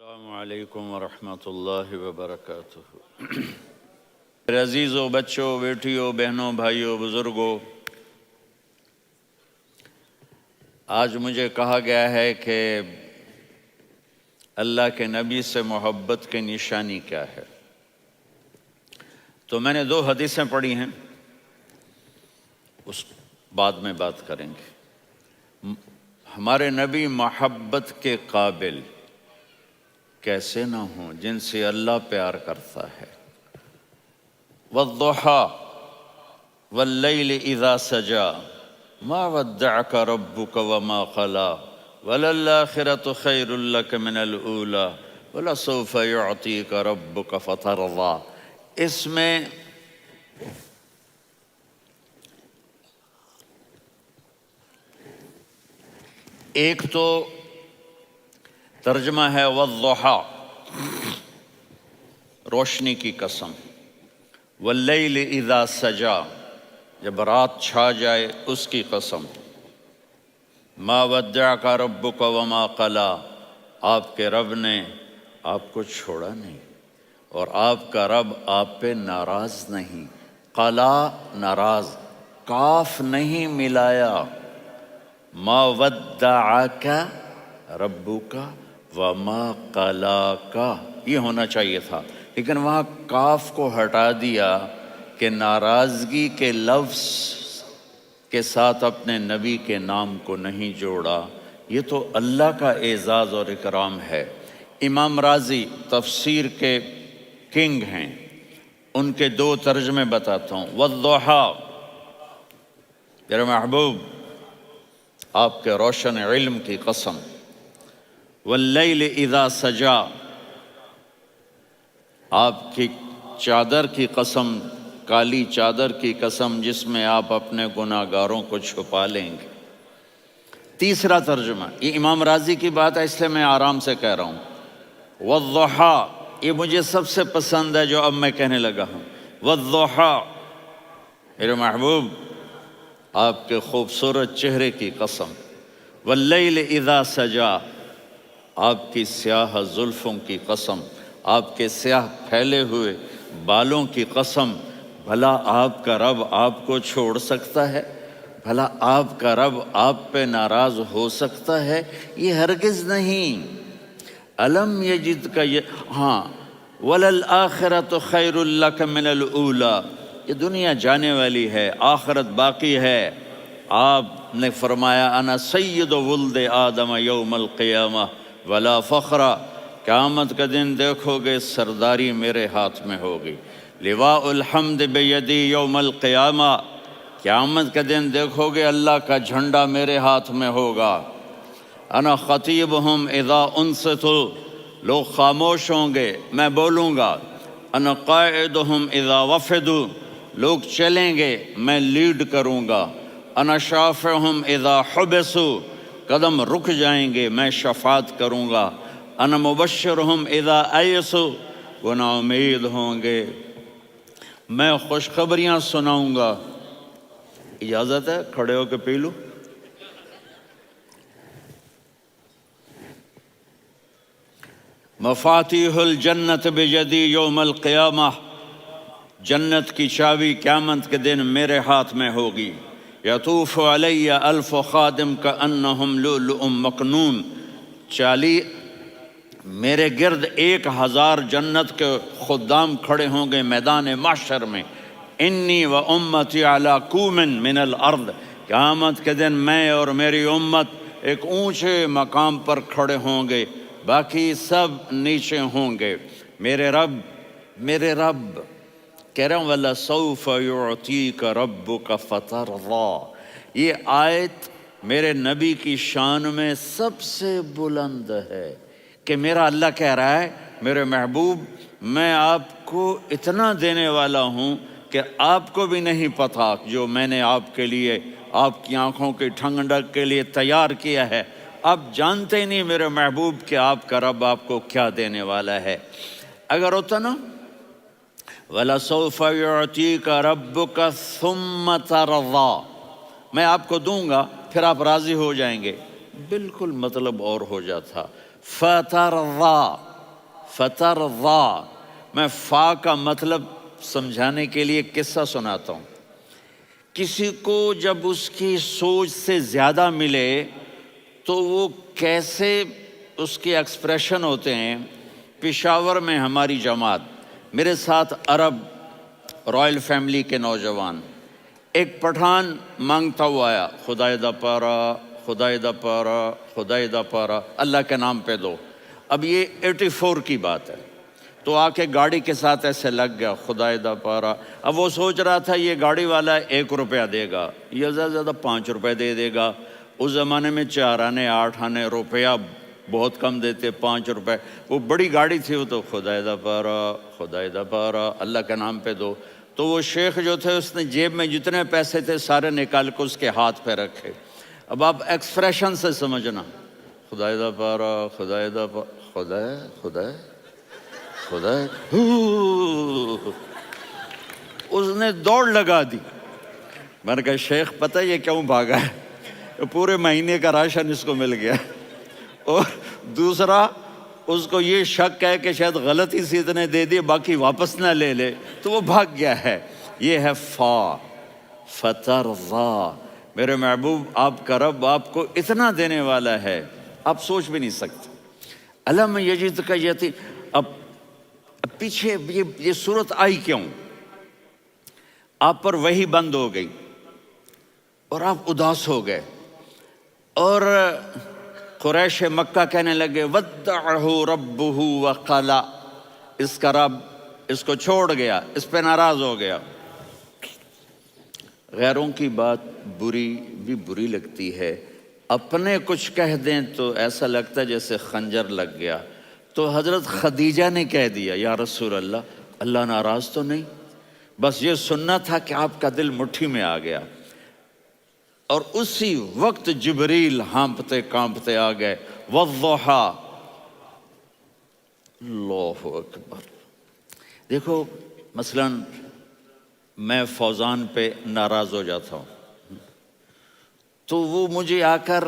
السلام علیکم ورحمۃ اللہ وبرکاتہ۔ میرے عزیزوں، بچوں، بیٹیوں، بہنوں، بھائیوں، بزرگوں، آج مجھے کہا گیا ہے کہ اللہ کے نبی سے محبت کی نشانی کیا ہے، تو میں نے 2 حدیثیں پڑھی ہیں، اس بعد میں بات کریں گے۔ ہمارے نبی محبت کے قابل کیسے نہ ہوں جن سے اللہ پیار کرتا ہے۔ والضحیٰ واللیل اذا سجا ما ودعک ربک وما قلی وللآخرۃ خیر لک من الاولی ولسوف یعطیک ربک فترضی۔ اس میں ایک تو ترجمہ ہے والضحیٰ، روشنی کی قسم، واللیل اذا سجا، جب رات چھا جائے اس کی قسم، ما ودعک ربک وما قلی، آپ کے رب نے آپ کو چھوڑا نہیں اور آپ کا رب آپ پہ ناراض نہیں۔ قلا ناراض، کاف نہیں ملایا۔ ما ودعک ربک وما قلاک، یہ ہونا چاہیے تھا، لیکن وہاں کاف کو ہٹا دیا کہ ناراضگی کے لفظ کے ساتھ اپنے نبی کے نام کو نہیں جوڑا۔ یہ تو اللہ کا اعزاز اور اکرام ہے۔ امام راضی تفسیر کے کنگ ہیں، ان کے 2 ترجمے بتاتا ہوں۔ والضحیٰ، میرے محبوب آپ کے روشن علم کی قسم، واللیل اذا سجا، آپ کی چادر کی قسم، کالی چادر کی قسم جس میں آپ اپنے گناہگاروں کو چھپا لیں گے۔ تیسرا ترجمہ، یہ امام راضی کی بات ہے اس لیے میں آرام سے کہہ رہا ہوں۔ والضحیٰ، یہ مجھے سب سے پسند ہے جو اب میں کہنے لگا ہوں۔ والضحیٰ، میرے محبوب آپ کے خوبصورت چہرے کی قسم، واللیل اذا سجا، آپ کی سیاہ زلفوں کی قسم، آپ کے سیاہ پھیلے ہوئے بالوں کی قسم۔ بھلا آپ کا رب آپ کو چھوڑ سکتا ہے؟ بھلا آپ کا رب آپ پہ ناراض ہو سکتا ہے؟ یہ ہرگز نہیں۔ الم یجد کا ہاں، وللآخرۃ خیر لک من الاولی، یہ دنیا جانے والی ہے، آخرت باقی ہے۔ آپ نے فرمایا انا سید ولد آدم یوم القیامہ ولا فخر، قیامت کا دن دیکھو گے سرداری میرے ہاتھ میں ہوگی۔ لواء الحمد بیدی یوم القیامہ، قیامت کا دن دیکھو گے اللہ کا جھنڈا میرے ہاتھ میں ہوگا۔ انا خطیبہم اذا انصتوا، لوگ خاموش ہوں گے میں بولوں گا۔ انا قائدہم اذا وفدوا، لوگ چلیں گے میں لیڈ کروں گا۔ انا شافعہم اذا حبسوا، قدم رک جائیں گے میں شفاعت کروں گا۔ انا مبشرہم اذا ایسوا، وہ نا امید ہوں گے میں خوشخبریاں سناؤں گا۔ اجازت ہے کھڑے ہو کے پی لوں؟ مفاتیح الجنت بیدی یوم القیامہ، جنت کی چابی قیامت کے دن میرے ہاتھ میں ہوگی۔ یطوف علی الف خادم کانہم لؤلؤ مکنون، میرے گرد 1000 جنت کے خدام کھڑے ہوں گے میدان محشر میں۔ انی و امتی علی کوم من الارض، قیامت کے دن میں اور میری امت ایک اونچے مقام پر کھڑے ہوں گے، باقی سب نیچے ہوں گے۔ میرے رب کہہ رہا ہوں وَلَسَوْفَ يُعْطِيكَ رَبُّكَ فَتَرْضَىٰ، یہ آیت میرے نبی کی شان میں سب سے بلند ہے کہ میرا اللہ کہہ رہا ہے میرے محبوب میں آپ کو اتنا دینے والا ہوں کہ آپ کو بھی نہیں پتہ جو میں نے آپ کے لیے، آپ کی آنکھوں کی ٹھنڈک کے لیے تیار کیا ہے۔ آپ جانتے نہیں میرے محبوب کہ آپ کا رب آپ کو کیا دینے والا ہے۔ اگر ہوتا نا وَلَسَوْفَ يُعْطِيكَ رَبُّكَ ثُمَّ تَرْضَىٰ، میں آپ کو دوں گا پھر آپ راضی ہو جائیں گے، بالکل مطلب اور ہو جاتا۔ فَتَرْضَىٰ، فترضا، میں فا کا مطلب سمجھانے کے لیے قصہ سناتا ہوں۔ کسی کو جب اس کی سوچ سے زیادہ ملے تو وہ کیسے اس کے ایکسپریشن ہوتے ہیں۔ پشاور میں ہماری جماعت، میرے ساتھ عرب رائل فیملی کے نوجوان، ایک پٹھان مانگتا ہوا آیا، خدائے دا پارا، خدائے دا پارا، خدائے دا پارا، اللہ کے نام پہ دو۔ اب یہ 84 کی بات ہے، تو آ کے گاڑی کے ساتھ ایسے لگ گیا، خدائے دا پارا۔ اب وہ سوچ رہا تھا یہ گاڑی والا 1 روپیہ دے گا، یہ زیادہ زیادہ 5 روپے دے دے گا۔ اس زمانے میں 4 آنے 8 آنے روپیہ بہت کم دیتے، 5 روپے، وہ بڑی گاڑی تھی، وہ تو خدائے دا پارا، خدائے دا پارا، اللہ کے نام پہ دو۔ تو وہ شیخ جو تھے اس نے جیب میں جتنے پیسے تھے سارے نکال کے اس کے ہاتھ پہ رکھے۔ اب آپ ایکسپریشن سے سمجھنا، خدائے دا پارا، خدائے دا پارا، خدائے خدائے خدائے، اس نے دوڑ لگا دی۔ میں نے کہا شیخ پتہ یہ کیوں بھاگا ہے؟ پورے مہینے کا راشن اس کو مل گیا، اور دوسرا اس کو یہ شک ہے کہ شاید غلطی سے اتنے دے دیے باقی واپس نہ لے لے، تو وہ بھاگ گیا ہے۔ یہ ہے فا، فترضا۔ میرے محبوب آپ کا رب آپ کو اتنا دینے والا ہے آپ سوچ بھی نہیں سکتے۔ الم یجدک یتیم، اب پیچھے یہ صورت آئی کیوں؟ آپ پر وحی بند ہو گئی اور آپ اداس ہو گئے، اور قریش مکہ کہنے لگے ودعہ ربہ وقلا، اس کا رب اس کو چھوڑ گیا، اس پہ ناراض ہو گیا۔ غیروں کی بات بری لگتی ہے، اپنے کچھ کہہ دیں تو ایسا لگتا ہے جیسے خنجر لگ گیا۔ تو حضرت خدیجہ نے کہہ دیا یا رسول اللہ، اللہ ناراض تو نہیں؟ بس یہ سننا تھا کہ آپ کا دل مٹھی میں آ گیا۔ اور اسی وقت جبریل ہانپتے کانپتے آ گئے، والضحی، اللہ اکبر۔ دیکھو مثلا میں فوزان پہ ناراض ہو جاتا ہوں تو وہ مجھے آ کر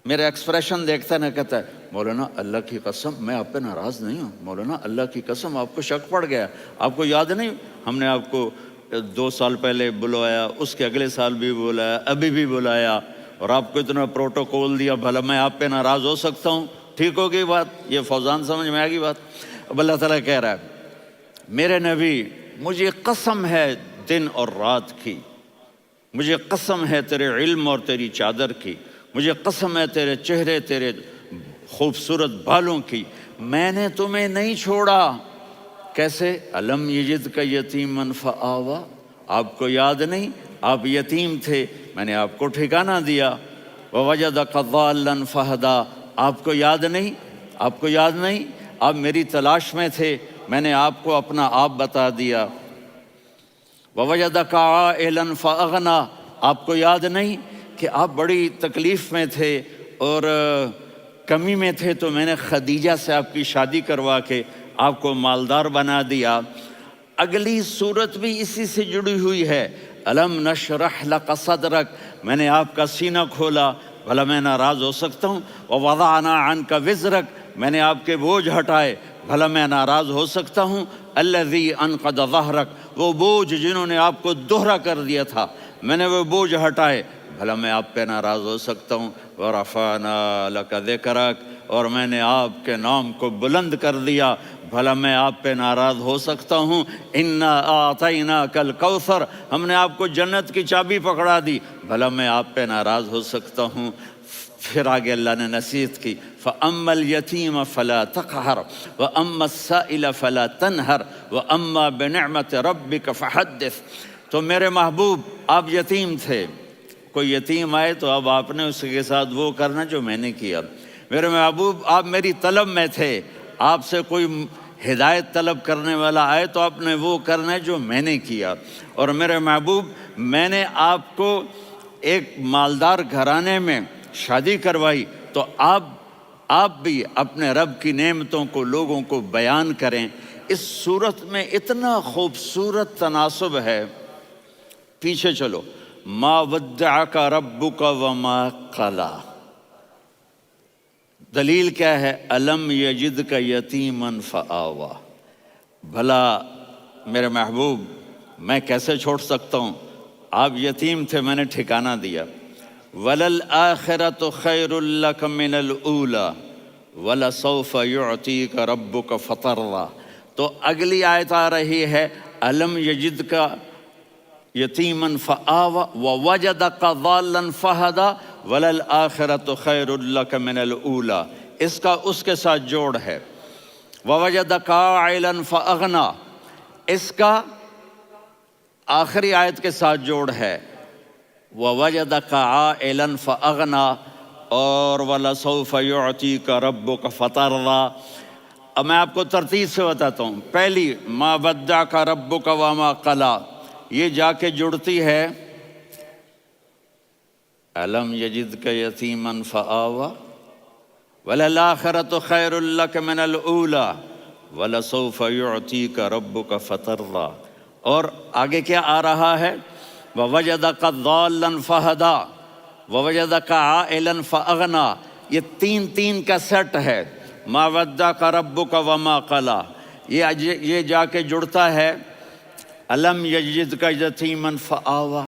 میرا ایکسپریشن دیکھتا ہے نا، کہتا ہے مولانا اللہ کی قسم میں آپ پہ ناراض نہیں ہوں، مولانا اللہ کی قسم آپ کو شک پڑ گیا، آپ کو یاد نہیں ہم نے آپ کو 2 سال پہلے بلوایا، اس کے اگلے سال بھی بلایا، ابھی بھی بلایا، اور آپ کو اتنا پروٹوکول دیا، بھلا میں آپ پہ ناراض ہو سکتا ہوں؟ ٹھیک ہوگی بات؟ یہ فوزان سمجھ میں آ گئی بات؟ اب اللہ تعالیٰ کہہ رہا ہے میرے نبی مجھے قسم ہے دن اور رات کی، مجھے قسم ہے تیرے علم اور تیری چادر کی، مجھے قسم ہے تیرے چہرے تیرے خوبصورت بالوں کی، میں نے تمہیں نہیں چھوڑا۔ کیسے؟ الم یجدک یتیما فآویٰ، آپ کو یاد نہیں آپ یتیم تھے، میں نے آپ کو ٹھکانہ دیا۔ ووجدک ضالا فہدیٰ، آپ کو یاد نہیں، آپ کو یاد نہیں آپ میری تلاش میں تھے، میں نے آپ کو اپنا آپ بتا دیا۔ ووجدک عائلا فاغنیٰ، آپ کو یاد نہیں کہ آپ بڑی تکلیف میں تھے اور کمی میں تھے، تو میں نے خدیجہ سے آپ کی شادی کروا کے آپ کو مالدار بنا دیا۔ اگلی صورت بھی اسی سے جڑی ہوئی ہے، الم نشرح لک صدرک، میں نے آپ کا سینہ کھولا، بھلا میں ناراض ہو سکتا ہوں؟ ووضعنا عنک وزرک، میں نے آپ کے بوجھ ہٹائے، بھلا میں ناراض ہو سکتا ہوں؟ الذی انقض ظہرک، وہ بوجھ جنہوں نے آپ کو دوہرا کر دیا تھا، میں نے وہ بوجھ ہٹائے، بھلا میں آپ پہ ناراض ہو سکتا ہوں؟ ورفعنا لک ذکرک، اور میں نے آپ کے نام کو بلند کر دیا، بھلا میں آپ پہ ناراض ہو سکتا ہوں؟ انا اعطیناک الکوثر، ہم نے آپ کو جنت کی چابی پکڑا دی، بھلا میں آپ پہ ناراض ہو سکتا ہوں؟ پھر آگے اللہ نے نصیحت کی، فَأَمَّا الْيَتِيمَ فَلَا تَقْهَرْ وَأَمَّا السَّائِلَ فَلَا تَنْهَرْ وَأَمَّا بِنِعْمَةِ رَبِّكَ فَحَدِّثْ۔ تو میرے محبوب آپ یتیم تھے، کوئی یتیم آئے تو اب آپ نے اس کے ساتھ وہ کرنا جو میں نے کیا۔ میرے محبوب آپ میری طلب میں تھے، آپ سے کوئی ہدایت طلب کرنے والا آئے تو آپ نے وہ کرنا ہے جو میں نے کیا۔ اور میرے محبوب میں نے آپ کو ایک مالدار گھرانے میں شادی کروائی، تو آپ بھی اپنے رب کی نعمتوں کو لوگوں کو بیان کریں۔ اس صورت میں اتنا خوبصورت تناسب ہے، پیچھے چلو، ما ودعک ربک وما قلی، دلیل کیا ہے؟ الم یجد کا یتیمن فآوا، بھلا میرے محبوب میں کیسے چھوڑ سکتا ہوں، آپ یتیم تھے میں نے ٹھکانہ دیا۔ وَلَلْآخِرَةُ خَيْرٌ لَكَ مِنَ الْأُولَى وَلَسَوْفَ يُعْطِيكَ رَبُّكَ فَتَرْضَىٰ۔ تو اگلی آیت آ رہی ہے الم یجد کا یتیمن فآوا ووجدک ضالا فہدا وللآخرۃ خیر لک من الاولی، اس کا اس کے ساتھ جوڑ ہے۔ ووجدک عائلا فاغنا، اس کا آخری آیت کے ساتھ جوڑ ہے ووجدک عائلا فاغنا اور ولسوف یعطیک ربک فترضیٰ۔ اب میں آپ کو ترتیب سے بتاتا ہوں۔ پہلی ما ودعک ربک وما قلی، یہ جا کے جڑتی ہے الم یجدک یتیما فآوا وللآخرۃ خیر لک من الاولی ولسوف یعطیک ربک فترضیٰ، اور آگے کیا آ رہا ہے؟ ووجدک ضالا فہدا ووجدک عائلا فاغنا، یہ تین تین کا سیٹ ہے۔ ما ودعک ربک وما قلی، یہ جا کے جڑتا ہے الم یجدک یتیما فآوا